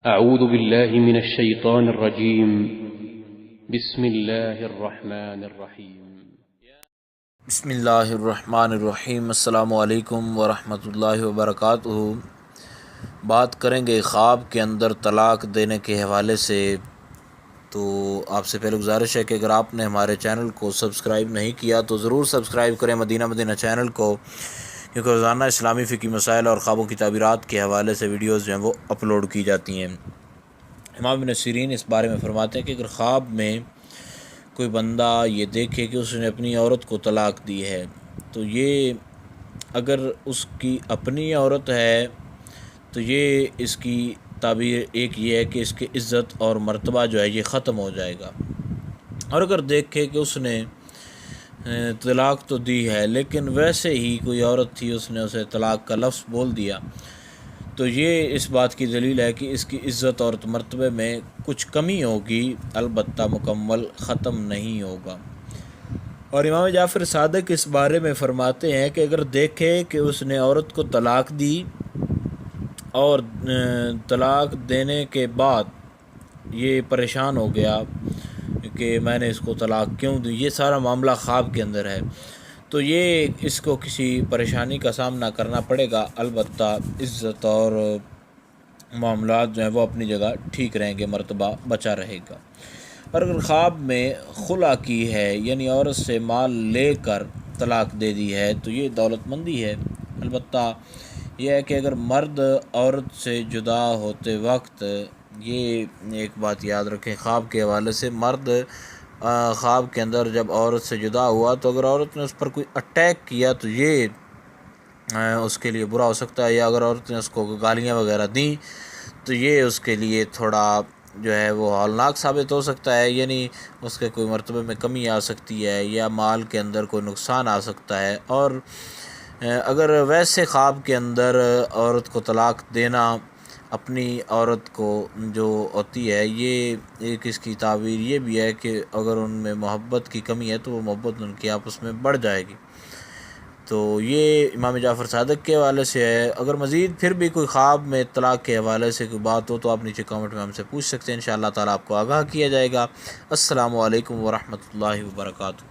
أعوذ بالله من الشيطان الرجيم بسم الله الرحمن الرحيم بسم اللہ الرحمن الرحیم۔ السلام علیکم ورحمۃ اللہ وبرکاتہ۔ بات کریں گے خواب کے اندر طلاق دینے کے حوالے سے۔ تو آپ سے پہلے گزارش ہے کہ اگر آپ نے ہمارے چینل کو سبسکرائب نہیں کیا تو ضرور سبسکرائب کریں مدینہ چینل کو، کیونکہ روزانہ اسلامی فقہی مسائل اور خوابوں کی تعبیرات کے حوالے سے ویڈیوز جو ہیں وہ اپلوڈ کی جاتی ہیں۔ امام ابن سیرین اس بارے میں فرماتے ہیں کہ اگر خواب میں کوئی بندہ یہ دیکھے کہ اس نے اپنی عورت کو طلاق دی ہے، تو یہ اگر اس کی اپنی عورت ہے تو یہ اس کی تعبیر ایک یہ ہے کہ اس کی عزت اور مرتبہ جو ہے یہ ختم ہو جائے گا۔ اور اگر دیکھے کہ اس نے طلاق تو دی ہے لیکن ویسے ہی کوئی عورت تھی، اس نے اسے طلاق کا لفظ بول دیا، تو یہ اس بات کی دلیل ہے کہ اس کی عزت اور مرتبے میں کچھ کمی ہوگی، البتہ مکمل ختم نہیں ہوگا۔ اور امام جعفر صادق اس بارے میں فرماتے ہیں کہ اگر دیکھے کہ اس نے عورت کو طلاق دی اور طلاق دینے کے بعد یہ پریشان ہو گیا کہ میں نے اس کو طلاق کیوں دی، یہ سارا معاملہ خواب کے اندر ہے، تو یہ اس کو کسی پریشانی کا سامنا کرنا پڑے گا، البتہ عزت اور معاملات جو ہیں وہ اپنی جگہ ٹھیک رہیں گے، مرتبہ بچا رہے گا۔ اور اگر خواب میں خلا کی ہے، یعنی عورت سے مال لے کر طلاق دے دی ہے، تو یہ دولت مندی ہے۔ البتہ یہ ہے کہ اگر مرد عورت سے جدا ہوتے وقت، یہ ایک بات یاد رکھیں خواب کے حوالے سے، مرد خواب کے اندر جب عورت سے جدا ہوا تو اگر عورت نے اس پر کوئی اٹیک کیا تو یہ اس کے لیے برا ہو سکتا ہے، یا اگر عورت نے اس کو گالیاں وغیرہ دیں تو یہ اس کے لیے تھوڑا جو ہے وہ ہولناک ثابت ہو سکتا ہے، یعنی اس کے کوئی مرتبے میں کمی آ سکتی ہے یا مال کے اندر کوئی نقصان آ سکتا ہے۔ اور اگر ویسے خواب کے اندر عورت کو طلاق دینا اپنی عورت کو جو ہوتی ہے، یہ ایک اس کی تعبیر یہ بھی ہے کہ اگر ان میں محبت کی کمی ہے تو وہ محبت ان کی آپس میں بڑھ جائے گی۔ تو یہ امام جعفر صادق کے حوالے سے ہے۔ اگر مزید پھر بھی کوئی خواب میں طلاق کے حوالے سے کوئی بات ہو تو آپ نیچے کامنٹ میں ہم سے پوچھ سکتے ہیں، انشاءاللہ تعالیٰ آپ کو آگاہ کیا جائے گا۔ السلام علیکم ورحمۃ اللہ وبرکاتہ۔